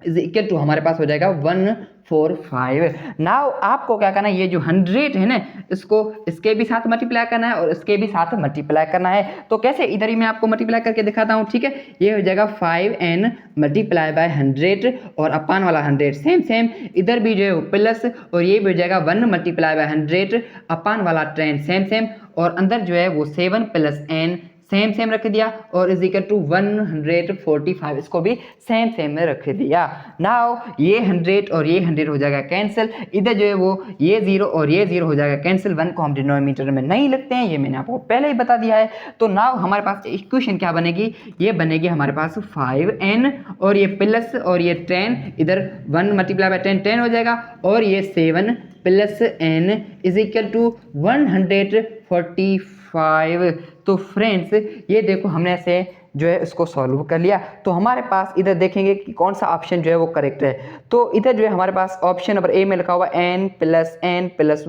इज इक्वल टू हमारे पास हो जाएगा 145। नाउ आपको क्या करना है, ये जो 100 है ना, इसको इसके भी साथ मल्टीप्लाई करना है और इसके भी साथ मल्टीप्लाई करना है। तो कैसे, इधर ही मैं आपको मल्टीप्लाई करके दिखाता हूँ, ठीक है। ये हो जाएगा 5n मल्टीप्लाई बाय 100 और अपान वाला 100 सेम इधर भी जो है प्लस, और ये भी हो जाएगा 1 मल्टीप्लाई बाय 100 अपान वाला 10 सेम और अंदर जो है वो 7 + n सेम रख दिया और इज इक्वल टू 145, इसको भी सेम में रख दिया। नाउ ये 100 और ये 100 हो जाएगा कैंसिल, इधर जो है वो ये 0 और ये 0 हो जाएगा कैंसिल। 1 को हम डिनोमिनेटर में नहीं लिखते हैं, ये मैंने आपको पहले ही बता दिया है। तो नाउ हमारे पास इक्वेशन क्या बनेगी, ये बनेगी हमारे पास 5n और ये प्लस और ये 10, इधर 1 मल्टीप्लाई बाय 10 हो जाएगा और ये 7 + n इज इक्वल टू 145। तो फ्रेंड्स ये देखो हमने ऐसे जो है इसको सॉल्व कर लिया। तो हमारे पास इधर देखेंगे कि कौन सा ऑप्शन जो है वो करेक्ट है। तो इधर जो है हमारे पास ऑप्शन नंबर ए में लिखा हुआ n +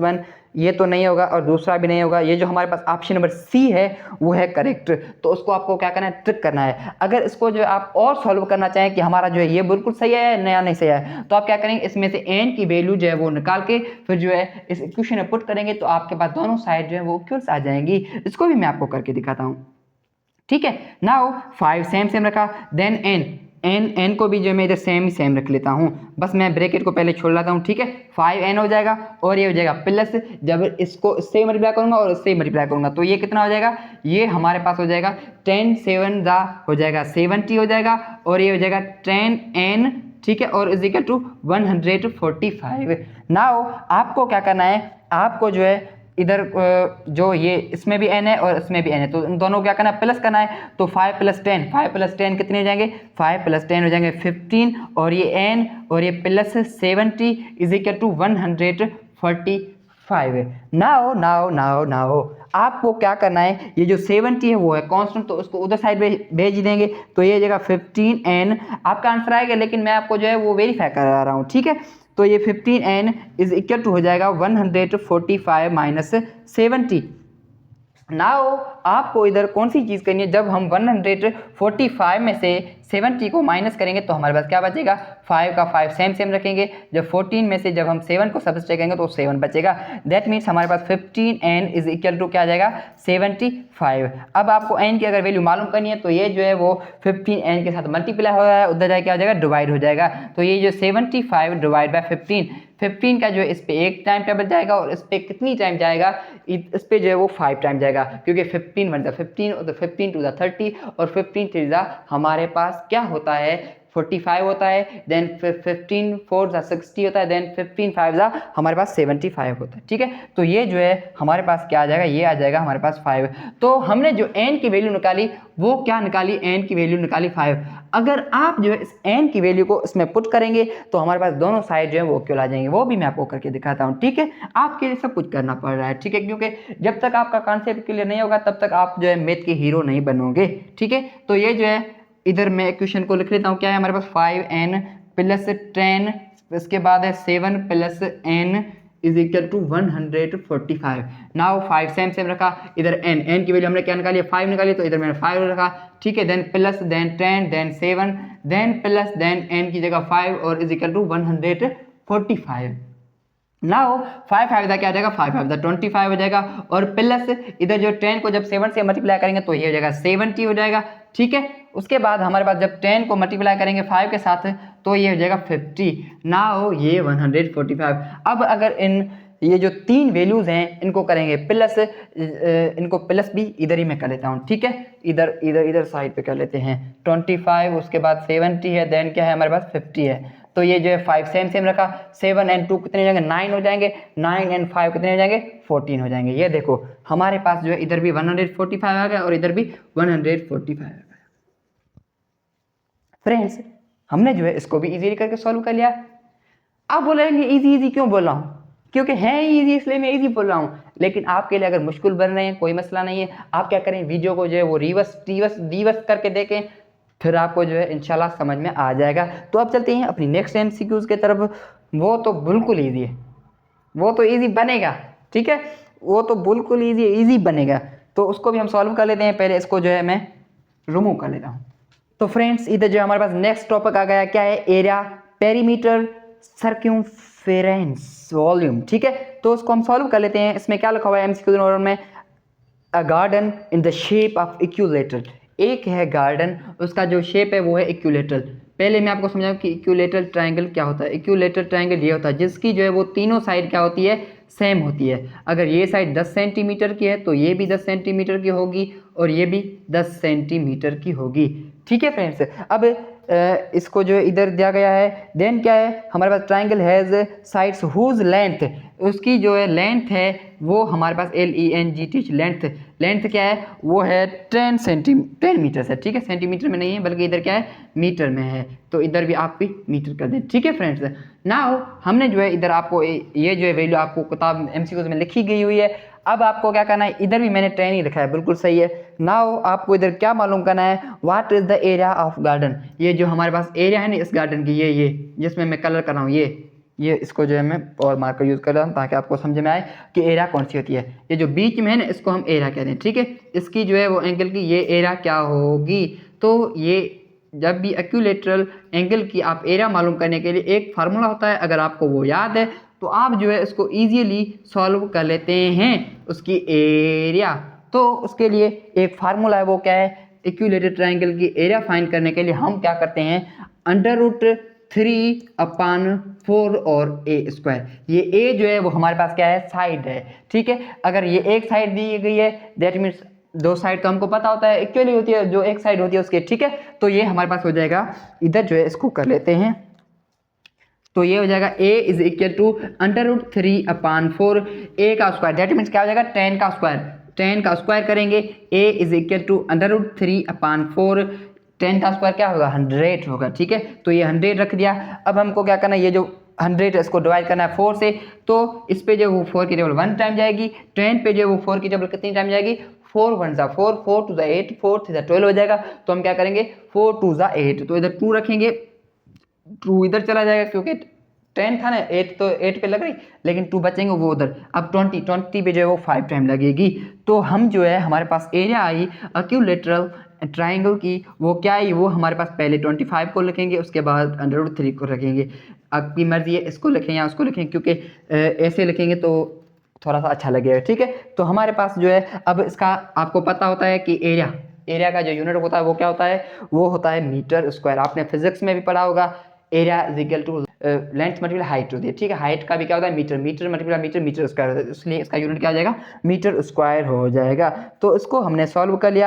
1, ये तो नहीं होगा और दूसरा भी नहीं होगा। ये जो हमारे पास ऑप्शन नंबर सी है वो है करेक्ट। तो उसको आपको क्या करना है, ट्रिक करना है। अगर इसको जो है आप और सॉल्व करना चाहें कि हमारा जो है ये बिल्कुल सही है नया नहीं सही है, तो आप क्या करेंगे, इसमें से n की वैल्यू जो है वो निकाल के फिर जो है इस इक्वेशन में पुट करेंगे तो आपके पास दोनों साइड जो है वो इक्वल्स आ जाएंगी। इसको भी मैं आपको करके दिखाता हूँ, ठीक है। नाउ 5 सेम रखा, देन n को भी जो मैं इधर सेम रख लेता हूँ, बस मैं ब्रैकेट को पहले छोड़ लेता हूँ, ठीक है। 5n हो जाएगा और ये हो जाएगा प्लस, जब इसको इससे मल्टीप्लाई करूंगा और इससे मल्टीप्लाई करूंगा तो ये कितना हो जाएगा, ये हमारे पास हो जाएगा 10 7 हो जाएगा 70 हो जाएगा और ये हो जाएगा 10n, ठीक है, और इज इक्वल टू 145। नाउ आपको क्या करना है, आपको जो है इधर जो ये इसमें भी n है और इसमें भी n है, तो इन दोनों को क्या करना है, प्लस करना है। तो 5 + 10 कितने हो जाएंगे, 5 + 10 हो जाएंगे 15 और ये n और ये plus 70 is equal to 145। Now आपको क्या करना है, ये जो 70 है वो है कांस्टेंट, तो उसको उधर साइड भेज देंगे तो ये जगह 15n आपका आंसर आएगा, लेकिन मैं आपको जो है वो वेरीफाई करा रहा हूँ, ठीक है। तो ये 15n इज इक्वल टू हो जाएगा 145 - 70। नाउ आपको इधर कौन सी चीज़ करनी है, जब हम 145 में से 70 को माइनस करेंगे तो हमारे पास क्या बचेगा, 5 का 5 सेम रखेंगे। जब 14 में से जब हम 7 को सब्सट्रैक्ट करेंगे तो 7 बचेगा। दैट मीन्स हमारे पास 15n इज इक्वल टू क्या आ जाएगा, 75। अब आपको n की अगर वैल्यू मालूम करनी है तो ये जो है वो 15n के साथ मल्टीप्लाई हो रहा है, उधर जाए क्या हो जाएगा, डिवाइड हो जाएगा। तो ये जो 75 डिवाइड बाय 15 का जो है इस पे एक टाइम टेबल जाएगा और इस पे कितनी टाइम जाएगा, इस पे जो है वो 5 टाइम जाएगा, क्योंकि 15 1 15 और 15 2 30 और 15 3 हमारे पास क्या होता है, 45 होता है। देन 15 4 60 होता है। देन 15 5 हमारे पास 75 होता है, ठीक है। तो ये जो है हमारे पास क्या आ जाएगा, ये आ जाएगा हमारे पास 5। तो हमने जो n की वैल्यू निकाली वो क्या निकाली, n की वैल्यू निकाली 5। अगर आप जो है इस n की वैल्यू को इसमें पुट करेंगे तो हमारे पास दोनों साइड जो है वो इक्वल आ जाएंगे, वो भी मैं आपको करके दिखाता हूँ, ठीक है। आपके लिए सब कुछ करना पड़ रहा है, ठीक है, क्योंकि जब तक आपका कॉन्सेप्ट क्लियर नहीं होगा तब तक आप जो है मैथ के हीरो नहीं बनोगे, ठीक है। तो ये जो है इधर मैं इक्वेशन को लिख लेता हूँ, क्या है हमारे पास 5n + 10, इसके बाद है 7 + n is equal to 145। Now 5 same रखा, इधर n की वैल्यू हमने क्या निकाली, 5 निकाली, तो इधर मैंने 5 रखा, ठीक है। Then plus then 10 then 7 then plus then n की जगह 5 और इज इक्वल टू 145। नाउ 5 5 क्या हो जाएगा, 5 5 25 हो जाएगा, और प्लस इधर जो 10 को जब 7 से मल्टीप्लाई करेंगे तो ये हो जाएगा 70 हो जाएगा, ठीक है। उसके बाद हमारे पास जब 10 को मल्टीप्लाई करेंगे 5 के साथ तो ये हो जाएगा 50। नाउ ये 145। अब अगर ये जो तीन वैल्यूज हैं इनको करेंगे प्लस, इनको प्लस भी इधर ही मैं कर लेता हूँ, ठीक है। इधर इधर इधर साइड पे कर लेते हैं 25, उसके बाद 70 है, देन क्या है हमारे पास 50 है। तो ये जो है 5 सेम रखा, 7 and 2 कितने हो जाएंगे, 9 हो जाएंगे, 9 and 5 कितने हो जाएंगे, 14 हो जाएंगे। ये देखो हमारे पास जो है इधर भी 145 आ गया और इधर भी 145 आ गया। फ्रेंड्स हमने जो है इसको भी इजीली करके सॉल्व कर लिया। आप बोलेंगे इजी क्यों बोल रहा हूँ, क्योंकि है इजी इसलिए मैं इजी बोल रहा हूँ, लेकिन आपके लिए अगर मुश्किल बन रहे हैं कोई मसला नहीं है, आप क्या करें वीडियो को जो है वो रिवर्स करके देखें, फिर आपको जो है इंशाल्लाह समझ में आ जाएगा। तो अब चलते हैं अपनी नेक्स्ट MCQs के तरफ। वो तो बिल्कुल ईजी है, वो तो ईजी बनेगा, ठीक है, वो तो बिल्कुल ईजी बनेगा। तो उसको भी हम सॉल्व कर लेते हैं। पहले इसको जो है मैं रिमूव कर लेता हूँ। तो फ्रेंड्स इधर जो हमारे पास नेक्स्ट टॉपिक आ गया, क्या है, एरिया पेरीमीटर सर्क्यूम्फेरेंस वॉल्यूम, ठीक है। तो उसको हम सॉल्व कर लेते हैं। इसमें क्या लिखा हुआ है MCQ नंबर में, a garden in the shape of equilateral. एक है गार्डन, उसका जो शेप है वो है इक्विलेटरल। पहले मैं आपको समझाऊं कि इक्विलेटरल ट्रायंगल क्या होता है। इक्विलेटरल ट्रायंगल ये होता है जिसकी जो है वो तीनों साइड क्या होती है, सेम होती है। अगर ये साइड 10 सेंटीमीटर की है तो ये भी 10 सेंटीमीटर की होगी और ये भी 10 सेंटीमीटर की होगी, ठीक है फ्रेंड्स। अब इसको जो इधर दिया गया है, देन क्या है हमारे पास, triangle has sides whose length, उसकी जो है लेंथ है वो हमारे पास LENGT लेंथ क्या है, वो है 10 मीटर है, ठीक है। सेंटीमीटर में नहीं है बल्कि इधर क्या है, मीटर में है, तो इधर भी आप भी मीटर कर दें, ठीक है फ्रेंड्स। नाउ हमने जो है इधर आपको ये जो है वैल्यू आपको किताब MCQ में लिखी गई हुई है। अब आपको क्या करना है, इधर भी मैंने 10 ही लिखा है, बिल्कुल सही है। नाउ आपको इधर क्या मालूम करना है, what is the area of garden. ये जो हमारे पास एरिया है ना इस गार्डन की, ये जिसमें मैं कलर कर रहा हूँ, ये इसको जो है मैं और मार्कर यूज़ कर रहा हूँ ताकि आपको समझ में आए कि एरिया कौन सी होती है। ये जो बीच में है ना इसको हम एरिया कहते हैं, ठीक है। इसकी जो है वो एंगल की ये एरिया क्या होगी, तो ये जब भी इक्विलेटरल एंगल की आप एरिया मालूम करने के लिए एक फार्मूला होता है, अगर आपको वो याद है तो आप जो है इसको ईजीली सॉल्व कर लेते हैं उसकी एरिया। तो उसके लिए एक फार्मूला है, वो क्या है, इक्विलेटरल ट्रायंगल की एरिया फाइंड करने के लिए हम क्या करते हैं, √3/4 और a²। ये a जो है वो हमारे पास क्या है, साइड है, ठीक है। अगर ये एक साइड दी गई है दैट मीन्स दो साइड तो हमको पता होता है इक्वली होती है, जो एक साइड होती है उसके, ठीक है। तो ये हमारे पास हो जाएगा, इधर जो है इसको कर लेते हैं, तो ये हो जाएगा a is equal to √3/4 a का स्क्वायर, दैट मीन्स क्या हो जाएगा, 10 का स्क्वायर, 10 का स्क्वायर करेंगे, a इज इक्वल टू √3/4, 10 का स्क्वायर क्या होगा, 100 होगा, ठीक है। तो ये 100 रख दिया। अब हमको क्या करना है, ये जो 100 है इसको डिवाइड करना है 4 से, तो इस पे जो वो 4 की टेबल 1 टाइम जाएगी, 10 पे जो वो 4 की टेबल कितनी टाइम जाएगी, 4 1 ज़ा 4, 4 2 ज़ा 8, 4 3 ज़ा 12 हो जाएगा। तो हम क्या करेंगे, 4 2 ज़ा 8, तो इधर 2 रखेंगे, 2 इधर चला जाएगा क्योंकि 10 था ना, 8 तो 8 पे लग रही, लेकिन 2 बचेंगे वो उधर। अब 20 पे जो है वो 5 टाइम लगेगी। तो हम जो है हमारे पास एरिया आई इक्विलेटरल ट्रायंगल की, वो क्या आई, वो हमारे पास पहले 25 को लिखेंगे, उसके बाद √3 को रखेंगे। आपकी मर्जी है इसको लिखें या उसको लिखें, क्योंकि ऐसे लिखेंगे तो थोड़ा सा अच्छा लगेगा, ठीक है। तो हमारे पास जो है अब इसका आपको पता होता है कि एरिया का जो यूनिट होता है वो क्या होता है, वो होता है मीटर स्क्वायर। आपने फिजिक्स में भी पढ़ा होगा, area is equal to length multiply height होती है, ठीक है। हाइट का भी क्या होता है, मीटर मल्टीप्लाई मीटर स्क्वायर होता है, इसलिए इसका यूनिट क्या हो जाएगा, मीटर स्क्वायर हो जाएगा। तो इसको हमने सॉल्व कर लिया।